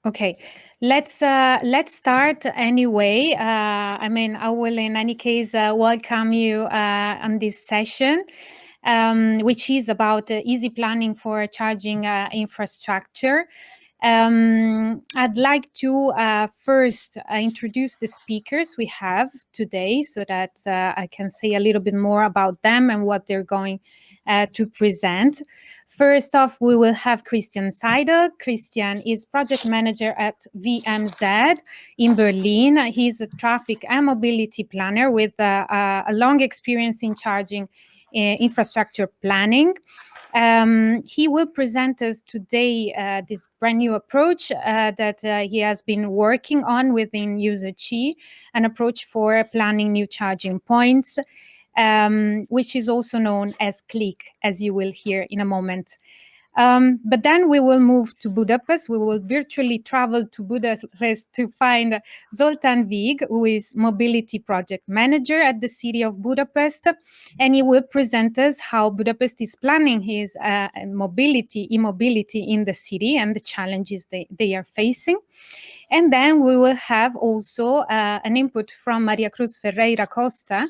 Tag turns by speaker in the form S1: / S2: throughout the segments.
S1: Okay, let's start anyway. I mean, I will in any case welcome you on this session, which is about easy planning for charging infrastructure. I'd like to first introduce the speakers we have today so that I can say a little bit more about them and what they're going to present. First off, we will have Christian Seidel. Christian is project manager at VMZ in Berlin. He's a traffic and mobility planner with a long experience in charging infrastructure planning. He will present us today this brand new approach that he has been working on within Userg, an approach for planning new charging points, which is also known as CLIC, as you will hear in a moment. But then we will move to Budapest. We will virtually travel to Budapest to find Zoltán Vigh, who is mobility project manager at the city of Budapest. And he will present us how Budapest is planning his e-mobility in the city and the challenges they are facing. And then we will have also an input from María Cruz Ferreira-Costa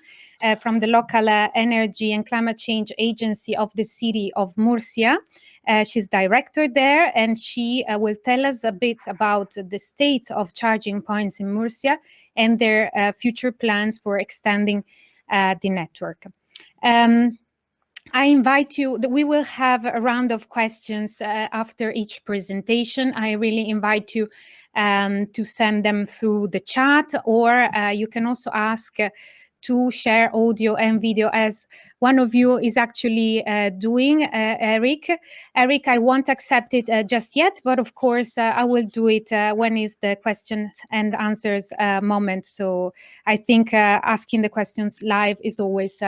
S1: from the local energy and climate change agency of the city of Murcia. She's director there, and she will tell us a bit about the state of charging points in Murcia and their future plans for extending the network. I invite you, we will have a round of questions after each presentation. I really invite you to send them through the chat, or you can also ask to share audio and video, as one of you is actually doing, Eric. Eric, I won't accept it just yet, but of course I will do it when is the questions and answers moment. So I think asking the questions live is always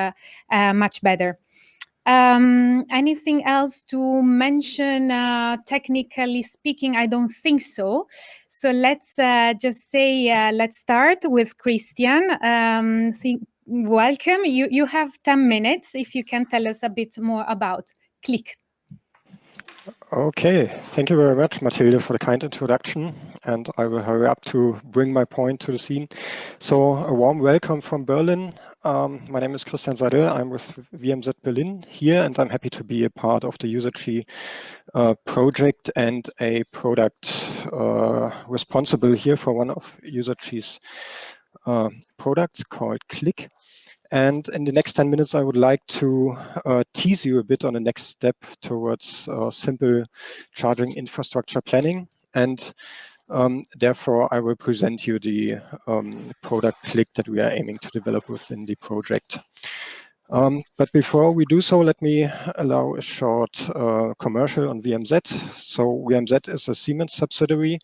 S1: much better. Anything else to mention, technically speaking? I don't think so. So let's just say, let's start with Christian. Welcome. You have 10 minutes if you can tell us a bit more about CLIC.
S2: Okay, thank you very much, Mathilde, for the kind introduction, and I will hurry up to bring my point to the scene. So a warm welcome from Berlin. My name is Christian Seidel. I'm with VMZ Berlin here, and I'm happy to be a part of the Userg project and a product responsible here for one of Userg's products called CLIC. And in the next 10 minutes, I would like to tease you a bit on the next step towards simple charging infrastructure planning. And therefore, I will present you the product CLIC that we are aiming to develop within the project. But before we do so, let me allow a short commercial on VMZ. So VMZ is a Siemens subsidiary,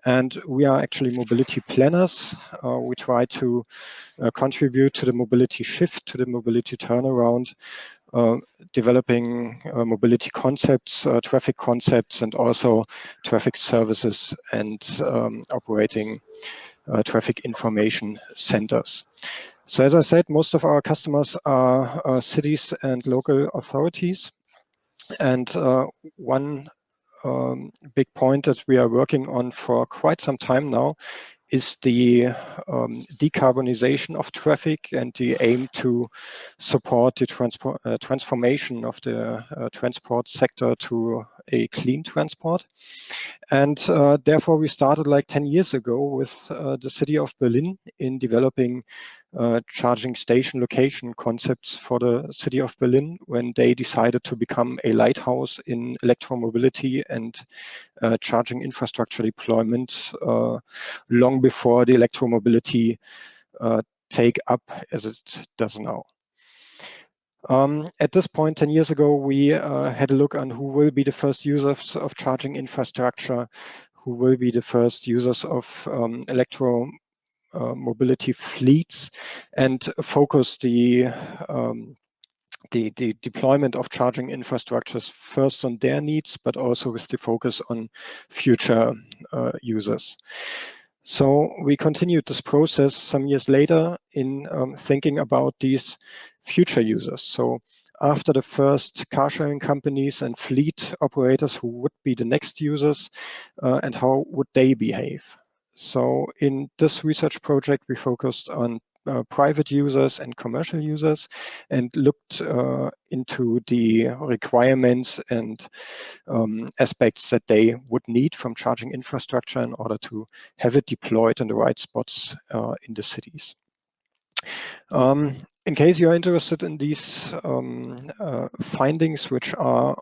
S2: and we are actually mobility planners. We try to contribute to the mobility shift, to the mobility turnaround, developing mobility concepts, traffic concepts, and also traffic services, and operating traffic information centers. So as I said, most of our customers are cities and local authorities. And one big point that we are working on for quite some time now is the decarbonization of traffic and the aim to support the transformation of the transport sector to a clean transport. And therefore, we started like 10 years ago with the city of Berlin in developing charging station location concepts for the city of Berlin when they decided to become a lighthouse in electromobility and charging infrastructure deployment long before the electromobility take up as it does now. At this point, 10 years ago, we had a look on who will be the first users of charging infrastructure, who will be the first users of mobility fleets, and focus the deployment of charging infrastructures first on their needs, but also with the focus on future users. So we continued this process some years later in thinking about these future users. So after the first car sharing companies and fleet operators, who would be the next users, and how would they behave? So in this research project, we focused on private users and commercial users, and looked into the requirements and aspects that they would need from charging infrastructure in order to have it deployed in the right spots in the cities. In case you're interested in these findings, which are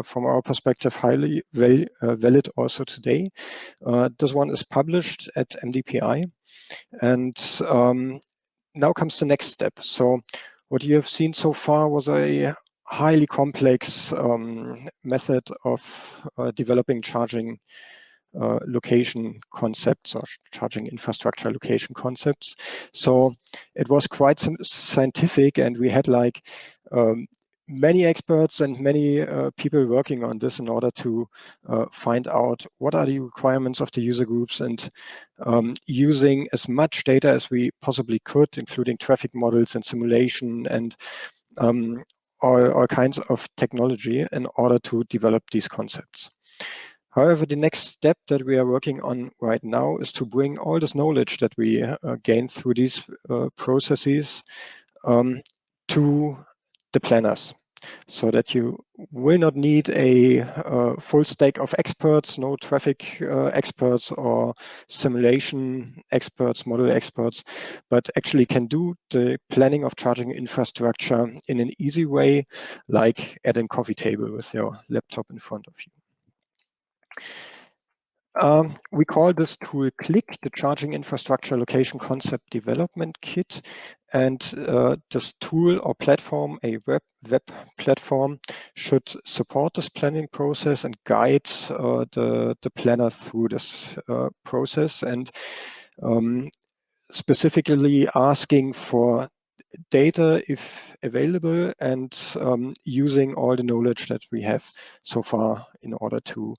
S2: from our perspective highly valid also today, this one is published at MDPI, and now comes the next step. So what you have seen so far was a highly complex method of developing charging location concepts, or charging infrastructure location concepts. So it was quite scientific, and we had like many experts and many people working on this in order to find out what are the requirements of the user groups, and using as much data as we possibly could, including traffic models and simulation and all kinds of technology in order to develop these concepts. However, the next step that we are working on right now is to bring all this knowledge that we gained through these processes to the planners, so that you will not need a full stack of experts, no traffic experts or simulation experts, model experts, but actually can do the planning of charging infrastructure in an easy way, like at a coffee table with your laptop in front of you. We call this tool CLIC, the Charging Infrastructure Location Concept Development Kit. And this tool or platform, a web platform, should support this planning process and guide the planner through this process, and specifically asking for data if available, and using all the knowledge that we have so far in order to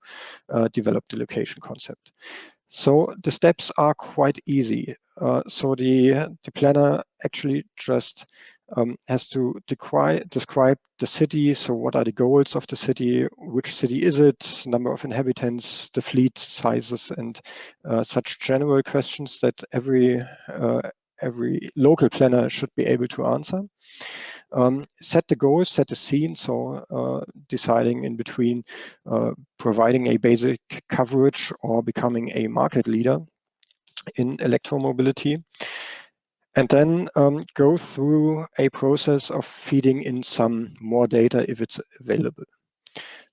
S2: develop the location concept. So the steps are quite easy. So the planner actually just has to describe the city. So what are the goals of the city? Which city is it? Number of inhabitants, the fleet sizes, and such general questions that every local planner should be able to answer. Set the goals, set the scene, so deciding in between providing a basic coverage or becoming a market leader in electromobility. And then go through a process of feeding in some more data if it's available.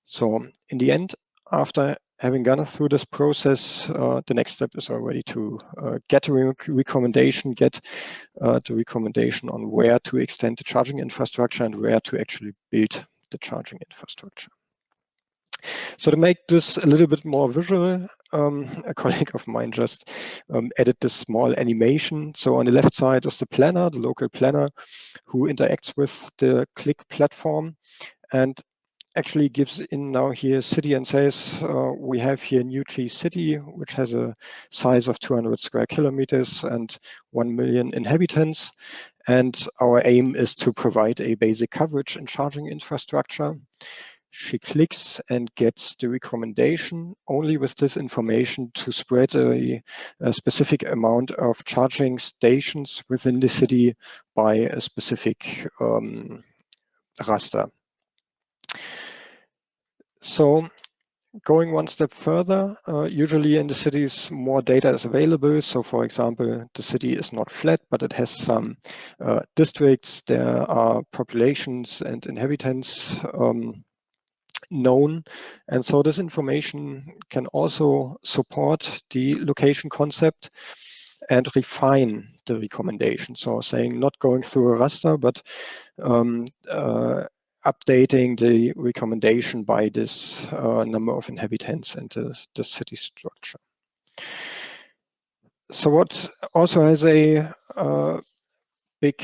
S2: So in the end, after having gone through this process, the next step is already to get a recommendation, the recommendation on where to extend the charging infrastructure and where to actually build the charging infrastructure. So to make this a little bit more visual, a colleague of mine just added this small animation. So on the left side is the planner, the local planner, who interacts with the CLIC platform and actually gives in now here city and says, we have here New G city, which has a size of 200 square kilometers and 1 million inhabitants. And our aim is to provide a basic coverage in charging infrastructure. She clicks and gets the recommendation only with this information to spread a specific amount of charging stations within the city by a specific raster. So going one step further, usually in the cities more data is available. So for example, the city is not flat, but it has some districts. There are populations and inhabitants known. And so this information can also support the location concept and refine the recommendation. So saying not going through a raster, but updating the recommendation by this number of inhabitants and the city structure. So what also has a big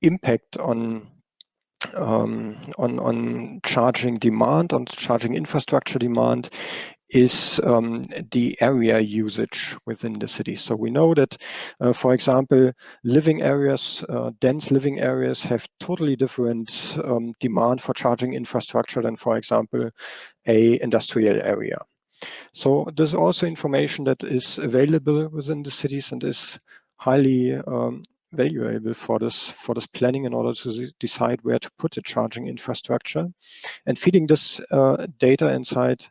S2: impact on on charging demand, on charging infrastructure demand, is the area usage within the city. So we know that, for example, living areas, dense living areas have totally different demand for charging infrastructure than, for example, a industrial area. So there's also information that is available within the cities and is highly valuable for this planning in order to decide where to put the charging infrastructure. And feeding this data inside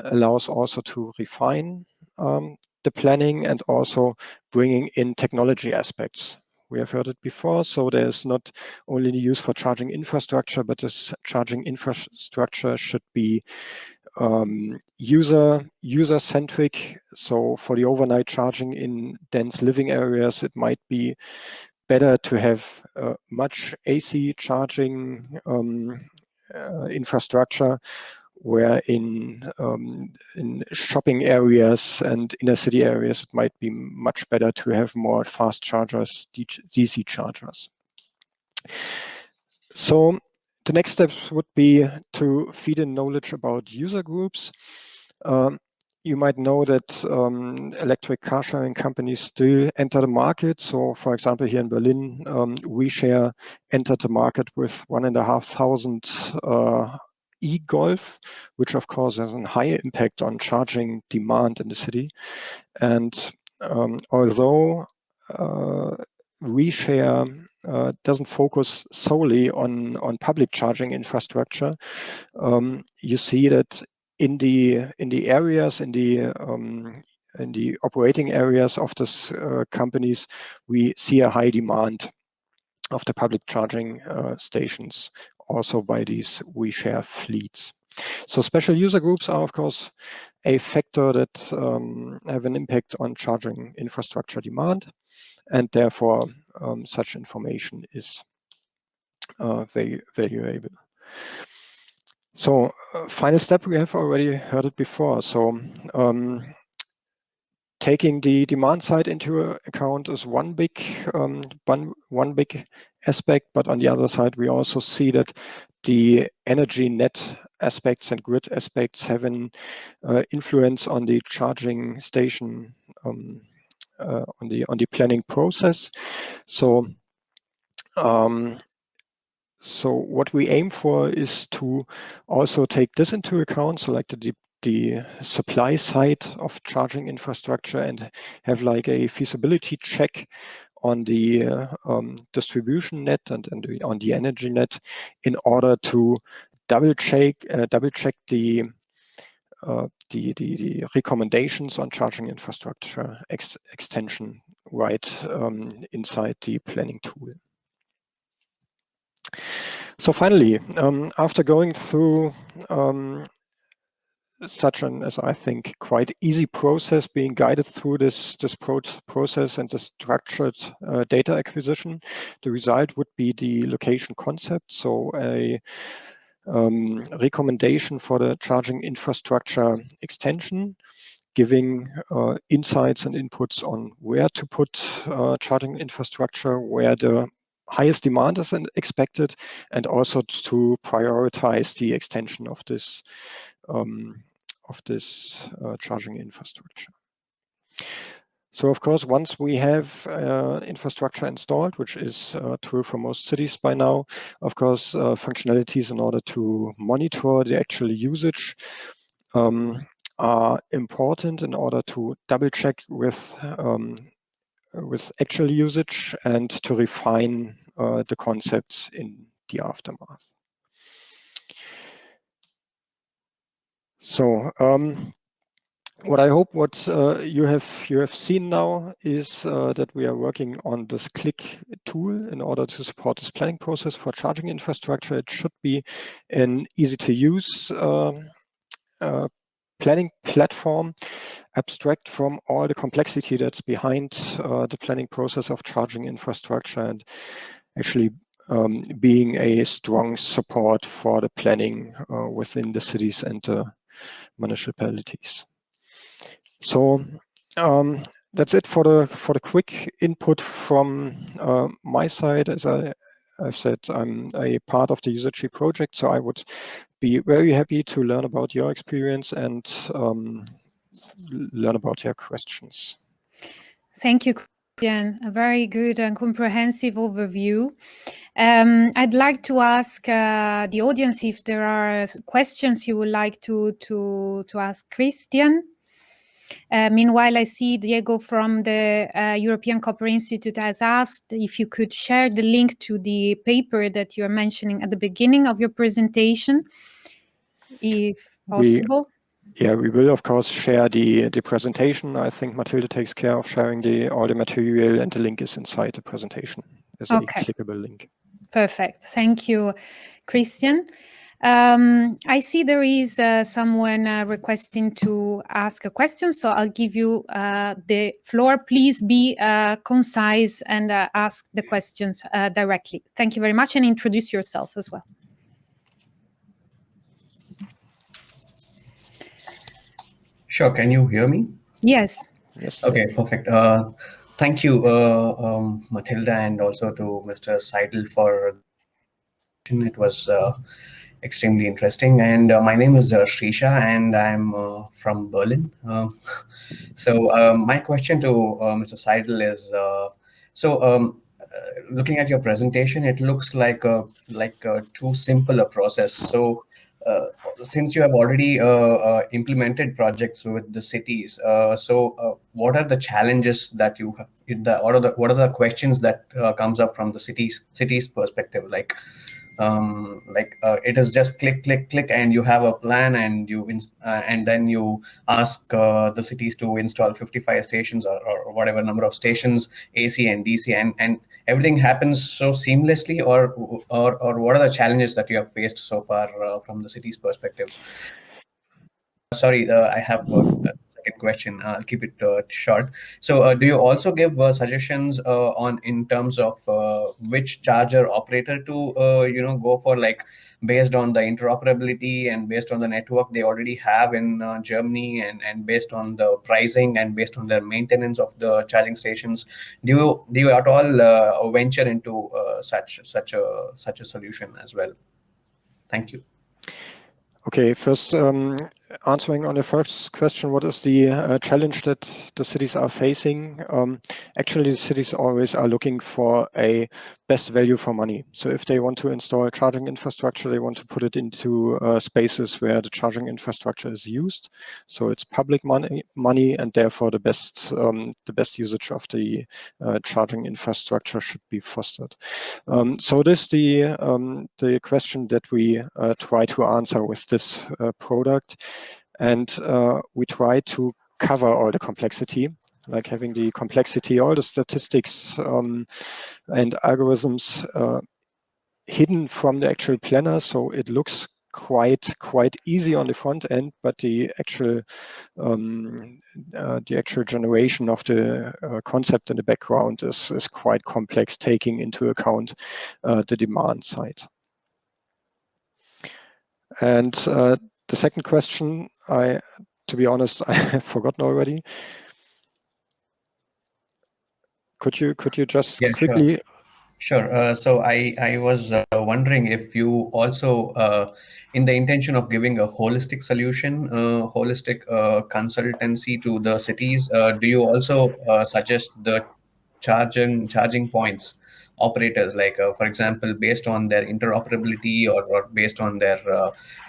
S2: allows also to refine the planning and also bringing in technology aspects. We have heard it before, so there's not only the use for charging infrastructure, but this charging infrastructure should be user-centric. So for the overnight charging in dense living areas, it might be better to have much AC charging infrastructure, where in shopping areas and inner city areas, it might be much better to have more fast chargers, DC chargers. So the next steps would be to feed in knowledge about user groups. You might know that electric car sharing companies still enter the market. So for example, here in Berlin, WeShare entered the market with 1,500 e-Golf, which of course has a high impact on charging demand in the city. And although WeShare doesn't focus solely on public charging infrastructure, you see that in the areas, in the operating areas of these companies, we see a high demand of the public charging stations, also by these WeShare fleets. So special user groups are, of course, a factor that have an impact on charging infrastructure demand, and therefore such information is very valuable. So final step, we have already heard it before. So taking the demand side into account is one big aspect, but on the other side, we also see that the energy net aspects and grid aspects have an influence on the charging station, on the planning process. So so what we aim for is to also take this into account, so like the supply side of charging infrastructure, and have like a feasibility check on the distribution net and on the energy net, in order to double check the recommendations on charging infrastructure extension right inside the planning tool. So finally, after going through such an, as I think, quite easy process, being guided through this process and the structured data acquisition, the result would be the location concept. So a recommendation for the charging infrastructure extension, giving insights and inputs on where to put charging infrastructure, where the highest demand is expected, and also to prioritize the extension of this charging infrastructure. So of course, once we have infrastructure installed, which is true for most cities by now, of course, functionalities in order to monitor the actual usage are important in order to double check with actual usage and to refine the concepts in the aftermath. So what I hope you have seen now is that we are working on this Click tool in order to support this planning process for charging infrastructure. It should be an easy to use planning platform, abstract from all the complexity that's behind the planning process of charging infrastructure, and actually being a strong support for the planning within the cities and the municipalities. So that's it for the quick input from my side. As I I've said I'm a part of the Userg project, so I would be very happy to learn about your experience and learn about your questions.
S1: Thank you, Christian. A very good and comprehensive overview. I'd like to ask the audience if there are questions you would like to ask Christian. Meanwhile, I see Diego from the European Copper Institute has asked if you could share the link to the paper that you're mentioning at the beginning of your presentation, if possible.
S2: We will of course share the presentation. I think Mathilde takes care of sharing all the material, and the link is inside the presentation as a clickable link.
S1: Perfect. Thank you, Christian. I see there is someone requesting to ask a question, so I'll give you the floor. Please be concise and ask the questions directly. Thank you very much, and introduce yourself as well.
S3: Sure. Can you hear me?
S1: Yes.
S2: Yes.
S3: Okay, perfect. Thank you, Mathilde, and also to Mr. Seidel for it was extremely interesting. And my name is Shrisha, and I'm from Berlin. So my question to Mr. Seidel is, looking at your presentation, it looks like too simple a process. So since you have already implemented projects with the cities, what are the challenges that you have? What are the questions that comes up from the cities perspective? It is just click, and you have a plan, and and then you ask the cities to install 55 stations or whatever number of stations, AC and DC, and everything happens so seamlessly, or what are the challenges that you have faced so far from the city's perspective? Sorry, I have a second question. I'll keep it short. So do you also give suggestions in terms of which charger operator to go for, like based on the interoperability and based on the network they already have in Germany, and based on the pricing and based on their maintenance of the charging stations? Do you at all venture into such a solution as well? Thank you.
S2: Okay, first answering on the first question, what is the challenge that the cities are facing? Actually, the cities always are looking for a best value for money. So if they want to install charging infrastructure, they want to put it into spaces where the charging infrastructure is used. So it's public money, and therefore the best usage of the charging infrastructure should be fostered. So this is the question that we try to answer with this product, and we try to cover all the complexity, like having the complexity, all the statistics and algorithms hidden from the actual planner, so it looks quite easy on the front end, but the actual generation of the concept in the background is quite complex, taking into account the demand side. And the second question, to be honest, I have forgotten already. Could you just quickly?
S3: Sure. So I was wondering if you also, in the intention of giving a holistic solution, holistic consultancy to the cities, do you also suggest the charging points operators, like for example, based on their interoperability or based on their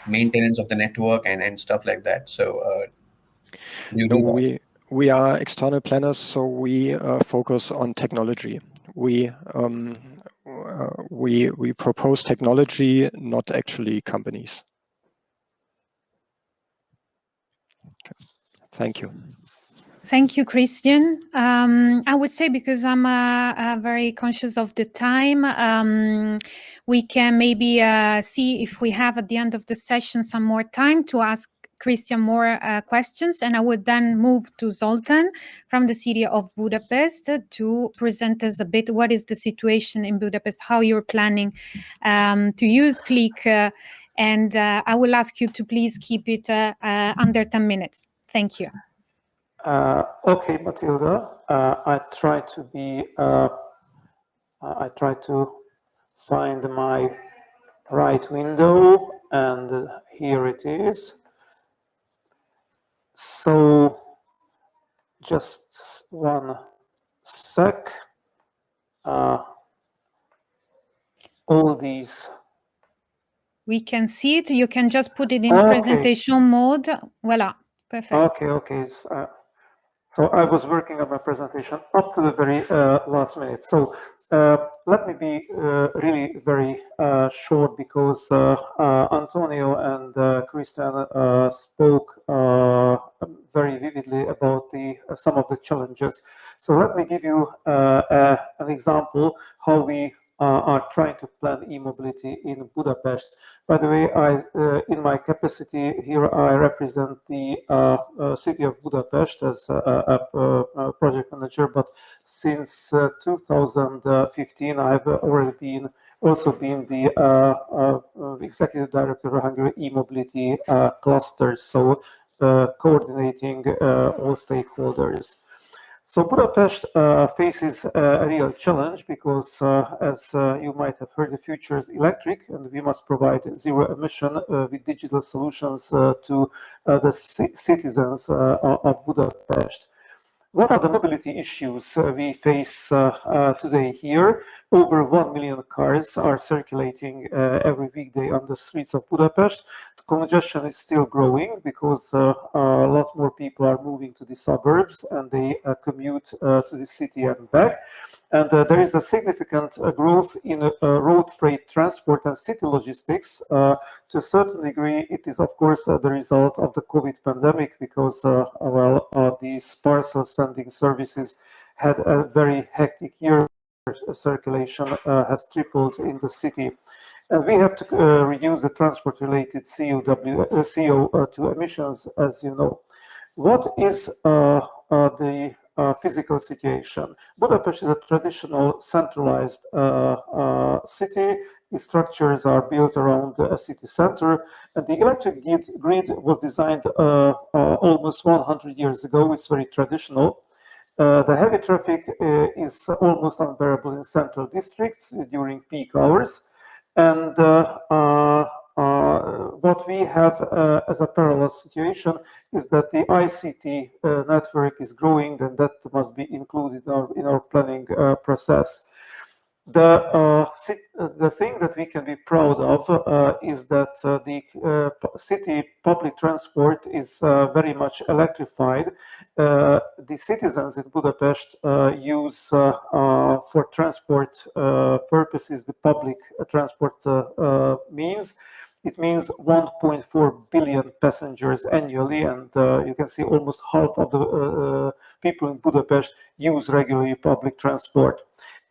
S3: maintenance of the network and stuff like that? So
S2: we are external planners, so we focus on technology. We propose technology, not actually companies. Okay. Thank you.
S1: Thank you, Christian. I would say, because I'm very conscious of the time, we can maybe see if we have at the end of the session some more time to ask Christian more questions, and I would then move to Zoltán from the city of Budapest to present us a bit what is the situation in Budapest, how you're planning to use Click, and I will ask you to please keep it under 10 minutes. Thank you.
S4: Okay, Matilda, I try to find my right window, and here it is. So just one sec. All these.
S1: We can see it. You can just put it in
S4: Okay.
S1: presentation mode. Voila, perfect.
S4: Okay. So I was working on my presentation up to the very last minute. So let me be really very short, because Antonio and Christian spoke very vividly about some of the challenges. So let me give you an example how we are trying to plan e-mobility in Budapest. By the way, in my capacity here, I represent the city of Budapest as a project manager. But since 2015, I've already also been the executive director of Hungary e-mobility clusters, so coordinating all stakeholders. So Budapest faces a real challenge, because as you might have heard, the future is electric, and we must provide zero emission with digital solutions to the citizens of Budapest. What are the mobility issues we face today here? Over 1 million cars are circulating every weekday on the streets of Budapest. The congestion is still growing, because a lot more people are moving to the suburbs, and they commute to the city and back. And there is a significant growth in road freight transport and city logistics. To a certain degree, it is, of course, the result of the COVID pandemic, because, these parcel sending services had a very hectic year. Circulation has tripled in the city. And we have to reduce the transport-related CO2 emissions, as you know. What is the physical situation? Budapest is a traditional centralized city. The structures are built around a city center, and the electric grid was designed almost 100 years ago. It's very traditional. The heavy traffic is almost unbearable in central districts during peak hours. And what we have as a parallel situation is that the ICT network is growing, and that must be included in our planning process. The thing that we can be proud of is that the city public transport is very much electrified. The citizens in Budapest use for transport purposes the public transport means. It means 1.4 billion passengers annually, and you can see almost half of the people in Budapest use regularly public transport.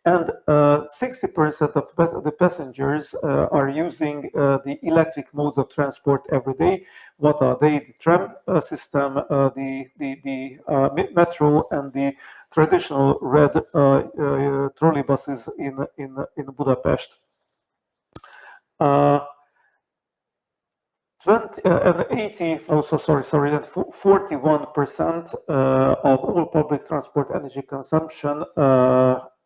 S4: And 60% of the passengers are using the electric modes of transport every day. What are they? The tram system, the metro, and the traditional red trolleybuses in Budapest. 41% of all public transport energy consumption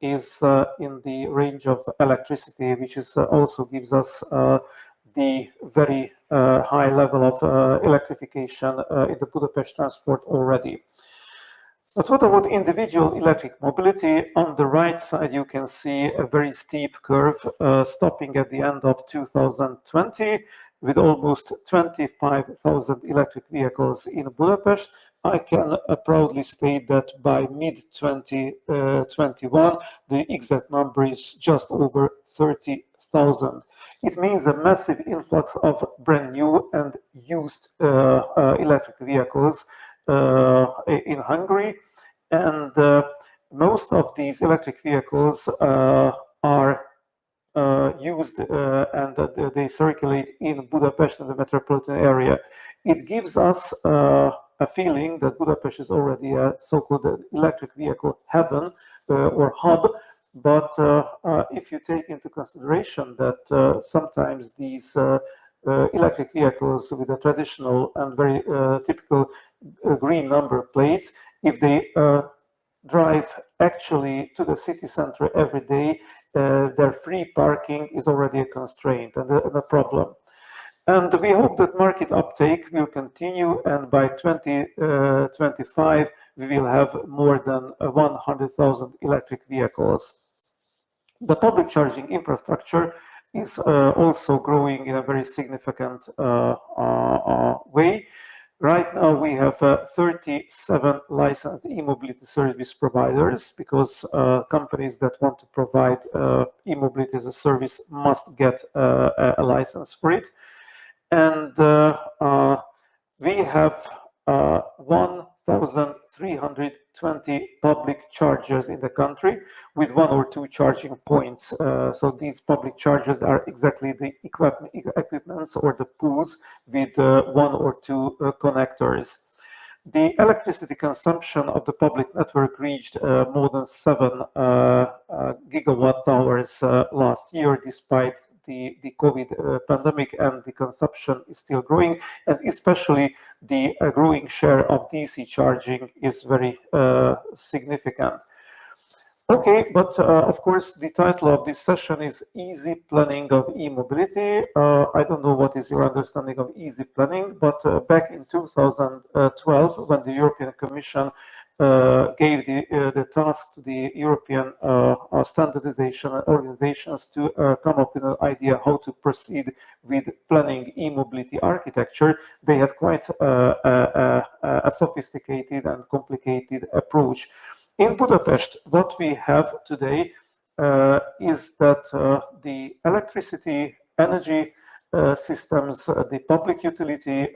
S4: is in the range of electricity, which is also gives us the very high level of electrification in the Budapest transport already. But what about individual electric mobility? On the right side, you can see a very steep curve stopping at the end of 2020 with almost 25,000 electric vehicles in Budapest. I can proudly state that by mid-2021, the exact number is just over 30,000. It means a massive influx of brand new and used electric vehicles in Hungary. And most of these electric vehicles are used and they circulate in Budapest and the metropolitan area. It gives us a feeling that Budapest is already a so-called electric vehicle heaven or hub. But if you take into consideration that sometimes these electric vehicles with the traditional and very typical green number plates, if they drive actually to the city center every day, their free parking is already a constraint and a problem. And we hope that market uptake will continue, and by 2025 we will have more than 100,000 electric vehicles. The public charging infrastructure is also growing in a very significant way. Right now we have 37 licensed e-mobility service providers, because companies that want to provide e-mobility as a service must get a license for it. And we have 1,320 public chargers in the country with 1 or 2 charging points. So these public chargers are exactly the equipments or the pools with 1 or 2 connectors. The electricity consumption of the public network reached more than 7 gigawatt hours last year, despite the COVID pandemic, and the consumption is still growing, and especially the growing share of DC charging is very significant. Okay, but of course the title of this session is Easy Planning of E-Mobility. I don't know what is your understanding of easy planning, but back in 2012, when the European Commission gave the task to the European standardization organizations to come up with an idea how to proceed with planning e-mobility architecture, they had quite a sophisticated and complicated approach. In Budapest, what we have today is that the electricity, energy systems, the public utility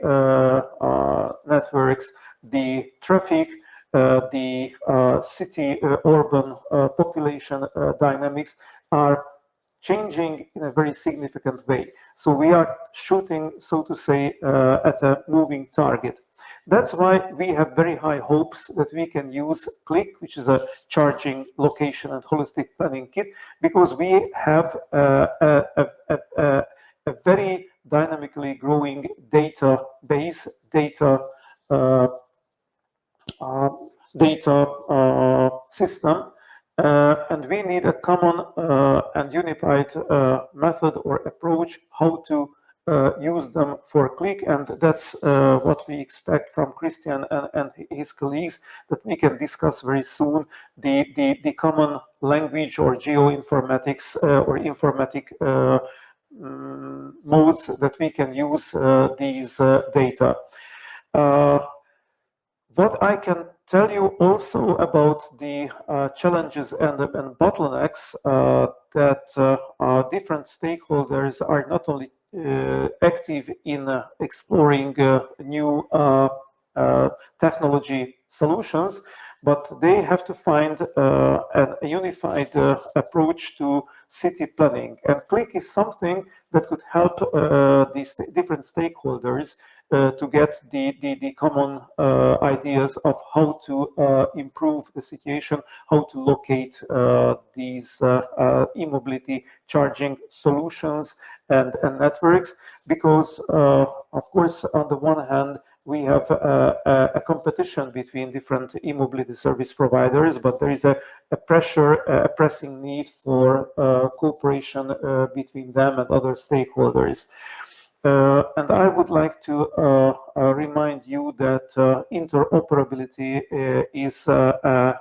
S4: networks, the traffic, the city urban population dynamics are changing in a very significant way. So we are shooting, so to say, at a moving target. That's why we have very high hopes that we can use CLIC, which is a charging location and holistic planning kit, because we have a very dynamically growing database, data system, and we need a common and unified method or approach how to use them for CLIC, and that's what we expect from Christian and his colleagues, that we can discuss very soon the common language or geoinformatics or informatic modes that we can use these data. What I can tell you also about the challenges and bottlenecks that different stakeholders are not only active in exploring new technology solutions, but they have to find a unified approach to city planning. And CLIC is something that could help these different stakeholders to get the common ideas of how to improve the situation, how to locate these e-mobility charging solutions and networks, because of course, on the one hand, we have a competition between different e-mobility service providers, but there is a pressing need for cooperation between them and other stakeholders. And I would like to remind you that interoperability is a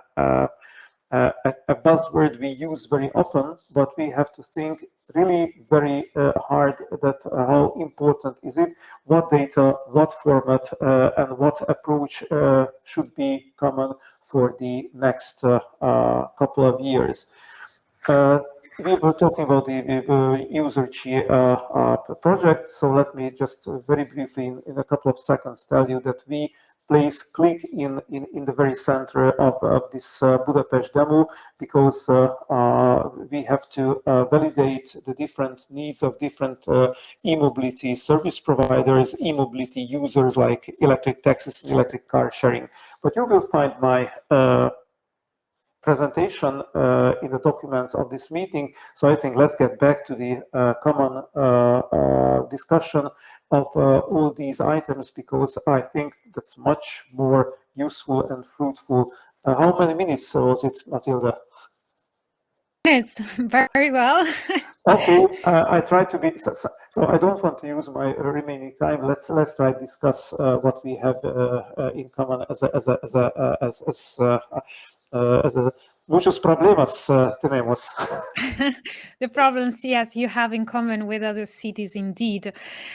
S4: buzzword we use very often, but we have to think really very hard that how important is it, what data, what format, and what approach should be common for the next couple of years. We were talking about the Userg project, so let me just very briefly in a couple of seconds tell you that we place CLIC in the very center of this Budapest demo, because we have to validate the different needs of different e-mobility service providers, e-mobility users like electric taxis and electric car sharing. But you will find my presentation in the documents of this meeting. So I think let's get back to the common discussion of all these items, because I think that's much more useful and fruitful How many minutes was it, Matilda?
S1: It's very well.
S4: Okay, I try to be so I don't want to use my remaining time. Let's try to discuss what we have in common as muchos problemas tenemos.
S1: The problems, yes, you have in common with other cities, indeed.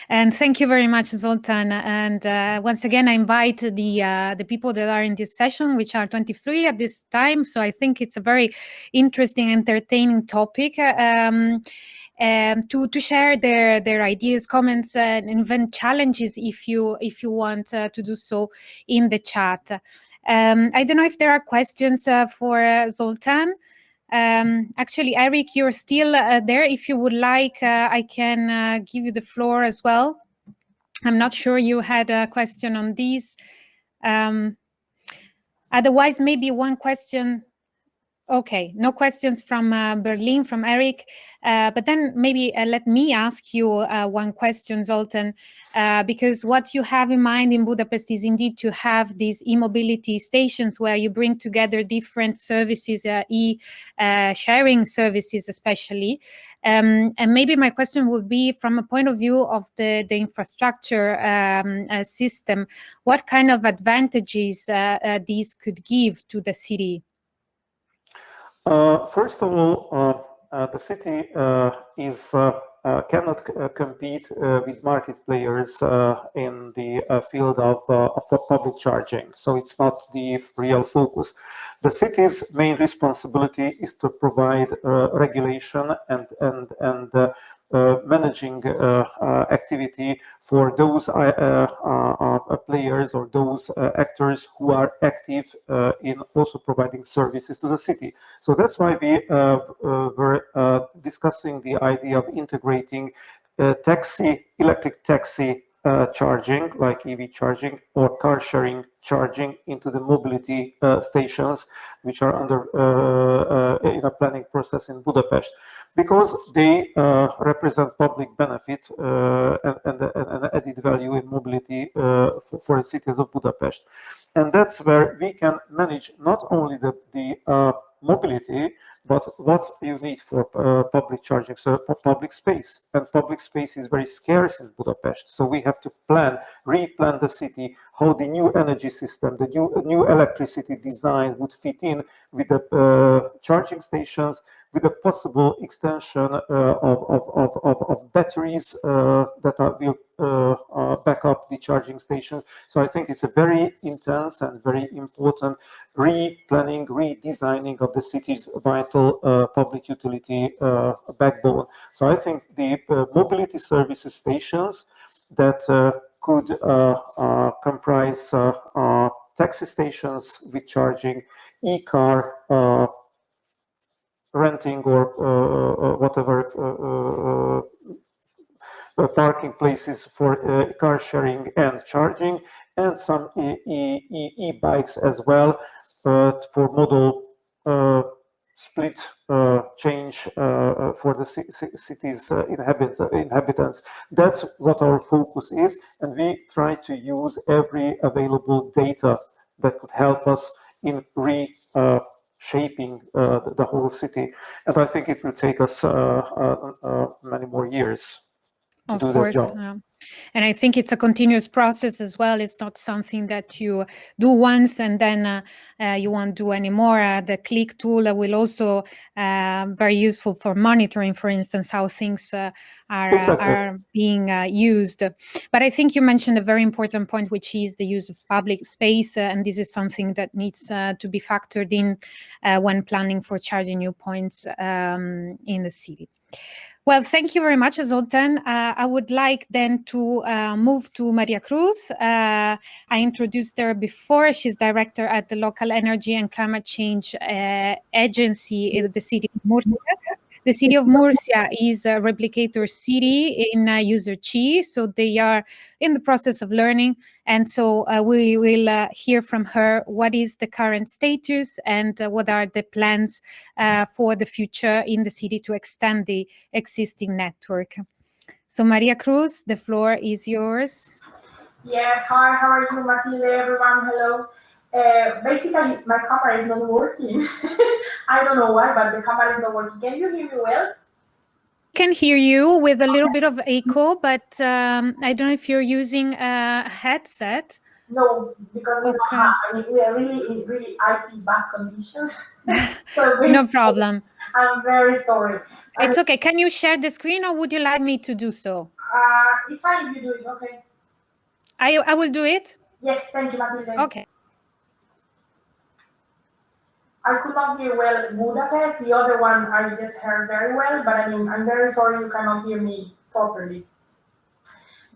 S1: And thank you very much, Zoltán. And once again, I invite the people that are in this session, which are 23 at this time. So I think it's a very interesting, entertaining topic. To share their ideas, comments, and even challenges, if you want to do so in the chat. I don't know if there are questions for Zoltán. Actually, Eric, you're still there. If you would like, I can give you the floor as well. I'm not sure you had a question on these. Otherwise, maybe one question. Okay, no questions from Berlin, from Eric. But then maybe let me ask you one question, Zoltán, because what you have in mind in Budapest is indeed to have these e-mobility stations where you bring together different services, sharing services especially. And maybe my question would be, from a point of view of the infrastructure system, what kind of advantages these could give to the city?
S4: First of all, the city cannot compete with market players in the field of public charging. So it's not the real focus. The city's main responsibility is to provide regulation and managing activity for those players or those actors who are active in also providing services to the city. So that's why we were discussing the idea of integrating electric taxi charging, like EV charging, or car sharing charging into the mobility stations, which are under in a planning process in Budapest, because they represent public benefit and added value in mobility for the cities of Budapest. And that's where we can manage not only the mobility, but what you need for public charging, so public space. And public space is very scarce in Budapest. So we have to replan the city, how the new energy system, the new electricity design would fit in with the charging stations, with a possible extension of batteries that will back up the charging stations. So I think it's a very intense and very important replanning, redesigning of the city's vital public utility backbone. So I think the mobility services stations that could comprise taxi stations with charging, e-car renting, or whatever parking places for car sharing and charging, and some e-bikes as well for modal split change for the city's inhabitants. That's what our focus is, and we try to use every available data that could help us in shaping the whole city. And I think it will take us many more years to do that job.
S1: And I think it's a continuous process as well. It's not something that you do once and then you won't do anymore. The click tool will also very useful for monitoring, for instance, how things are being used. But I think you mentioned a very important point, which is the use of public space. And this is something that needs to be factored in when planning for charging new points in the city. Well, thank you very much, Zoltán. I would like then to move to María Cruz. I introduced her before. She's director at the Local Energy and Climate Change Agency in the city of Murcia. The city of Murcia is a replicator city in Userg, so they are in the process of learning. And so we will hear from her what is the current status and what are the plans for the future in the city to extend the existing network. So María Cruz, the floor is yours.
S5: Yes, hi, how are you, Matilde, everyone? Hello. Basically, my camera is not working. I don't know why, but the camera is not working. Can you hear me well?
S1: Can hear you with a little bit of echo, but I don't know if you're using a headset.
S5: No, because we don't have. I mean, we are really in really IT bad conditions. So
S1: no problem.
S5: I'm very sorry.
S1: It's okay. Can you share the screen, or would you like me to do so?
S5: It's fine if you do it. Okay.
S1: I will do it.
S5: Yes, thank you, Matilde.
S1: Okay.
S5: I could not hear well Budapest. The other one I just heard very well, but I mean, I'm very sorry you cannot hear me properly.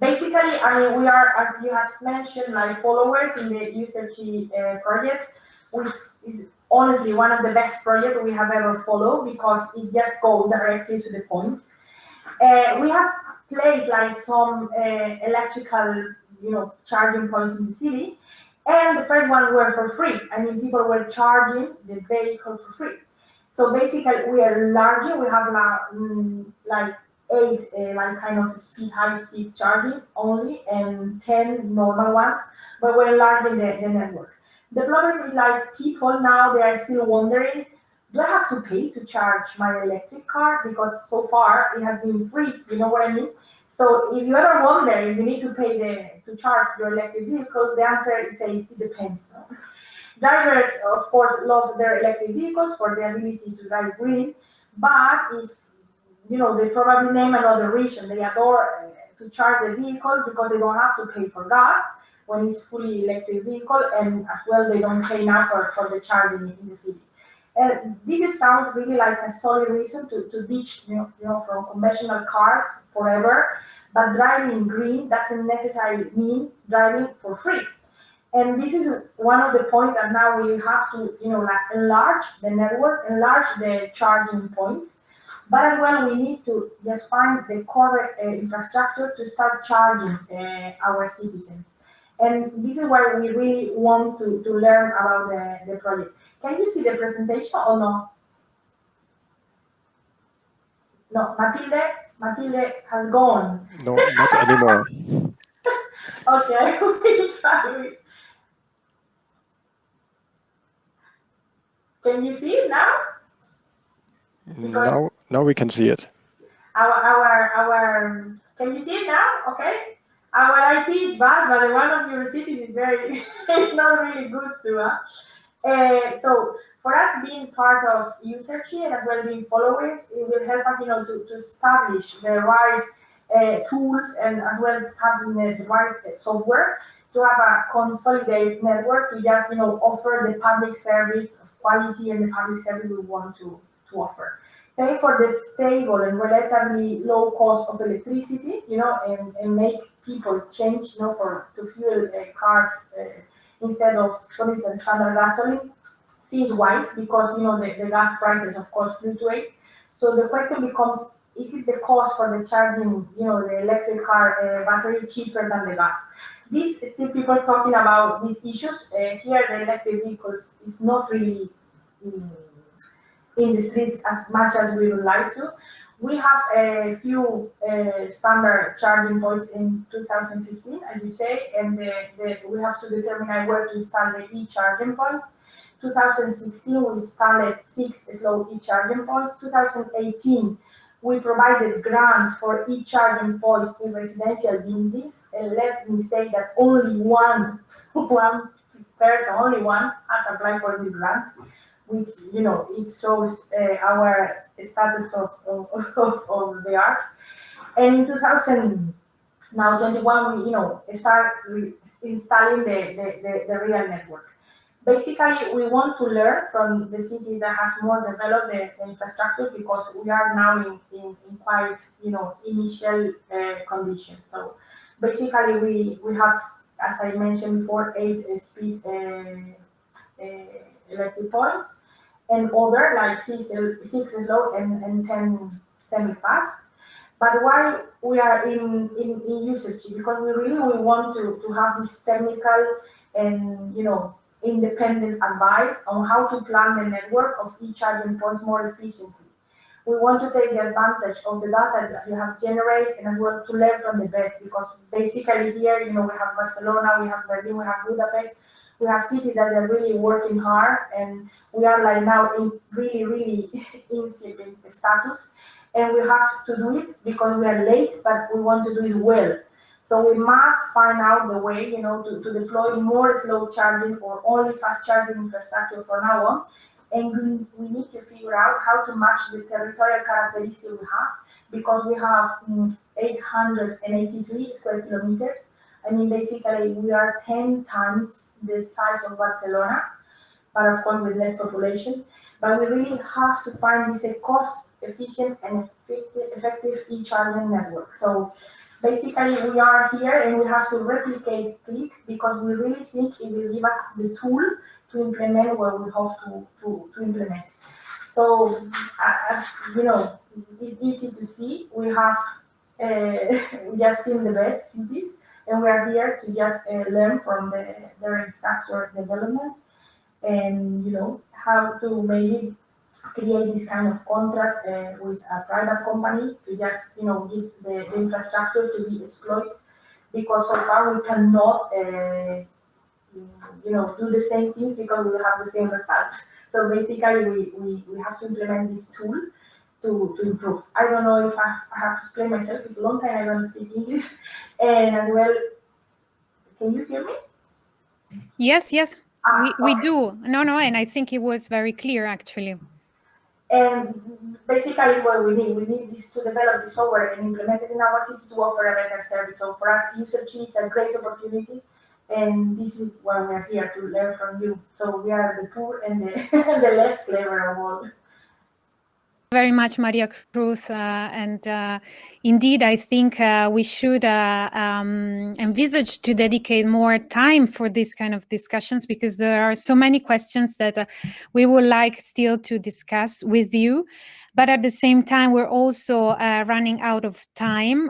S5: Basically, I mean, we are, as you have mentioned, like followers in the Userg project, which is honestly one of the best projects we have ever followed because it just goes directly to the point. We have placed like some electrical, charging points in the city. And the first one were for free. I mean, people were charging the vehicle for free. So basically, we are enlarging. We have like 8 like kind of high-speed charging only, and 10 normal ones. But we're enlarging the network. The problem is like people now they are still wondering, do I have to pay to charge my electric car? Because so far it has been free. You know what I mean? So if you ever wonder if you need to pay to charge your electric vehicles, the answer is it depends. No? Drivers, of course, love their electric vehicles for the ability to drive green, but if they probably name another reason. They adore to charge the vehicles because they don't have to pay for gas when it's fully electric vehicle, and as well they don't pay enough for the charging in the city. And this sounds really like a solid reason to ditch, from conventional cars forever. But driving green doesn't necessarily mean driving for free. And this is one of the points that now we have to, enlarge the network, enlarge the charging points. But as well, we need to just find the correct infrastructure to start charging our citizens. And this is why we really want to learn about the project. Can you see the presentation or no? No, Matilde has gone.
S2: No, not anymore.
S5: Okay, we'll try. Can you see it now?
S2: Now we can see it.
S5: Our can you see it now? Okay. Our IT is bad, but one of your cities is very it's not really good too. So for us being part of Userg and as well being followers, it will help us, to establish the right tools and as well having the right software to have a consolidated network to just offer the public service of quality and the public service we want to offer. Pay for the stable and relatively low cost of electricity, and make people change, to fuel cars instead of, for instance, standard gasoline. Seems wise because the gas prices of course fluctuate. So the question becomes: is it the cost for the charging, the electric car battery cheaper than the gas? This still people talking about these issues. Here, the electric vehicles is not really in the streets as much as we would like to. We have a few standard charging points in 2015, as you say, and we have to determine where to install the e-charging points. 2016, we installed 6 slow e-charging points. 2018, we provided grants for e-charging points in residential buildings. And let me say that only one person has applied for this grant, which, it shows our status of the art. And in 2021, we start installing the real network. Basically, we want to learn from the cities that have more developed the infrastructure because we are now in quite, initial conditions. So basically, we have, as I mentioned before, 8 speed electric points and other like 6 slow and 10 semi-fast. But why we are in Userg? Because we want to have this technical and, independent advice on how to plan the network of e-charging points more efficiently. We want to take the advantage of the data that you have generated and as well to learn from the best, because basically here, we have Barcelona, we have Berlin, we have Budapest. we have cities that are really working hard, and we are like now in really in sleeping status, and we have to do it because we are late, but we want to do it well. So we must find out the way, you know, to deploy more slow charging or only fast charging infrastructure from now on. And we need to figure out how to match the territorial characteristics we have, because we have 883 square kilometers. I mean, basically, we are 10 times the size of Barcelona, but of course with less population. But we really have to find this a cost-efficient and effective e-charging network. So basically, we are here and we have to replicate Click because we really think it will give us the tool to implement what we hope to implement. So, as you know, it's easy to see. We have just seen the best cities, and we are here to just learn from their infrastructure development, and you know how to maybe create this kind of contract with a private company to just give the infrastructure to be exploited, because so far we cannot do the same things because we have the same results. So basically we have to implement this tool to improve. I don't know if I have to explain myself. It's a long time I don't speak English. And as well, can you hear me?
S1: Yes, we do. No, and I think it was very clear actually.
S5: And basically what we need is to develop the software and implement it in our city to offer a better service. So for us, Userg is a great opportunity, and this is why we're here, to learn from you. So we are the poor and the, the less clever of all.
S1: Very much, Maria Cruz, and indeed, I think we should envisage to dedicate more time for this kind of discussions, because there are so many questions that we would like still to discuss with you. But at the same time, we're also running out of time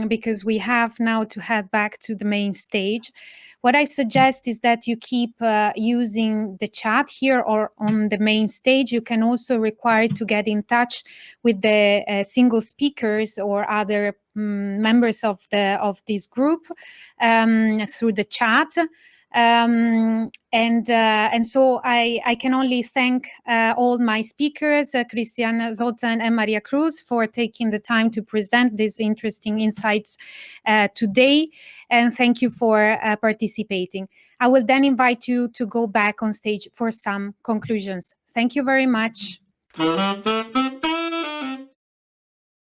S1: because we have now to head back to the main stage. What I suggest is that you keep using the chat here or on the main stage. You can also require to get in touch with the single speakers or other members of this group through the chat. And so I can only thank all my speakers, Christian, Zoltán, and Maria Cruz, for taking the time to present these interesting insights today. And thank you for participating. I will then invite you to go back on stage for some conclusions. Thank you very much.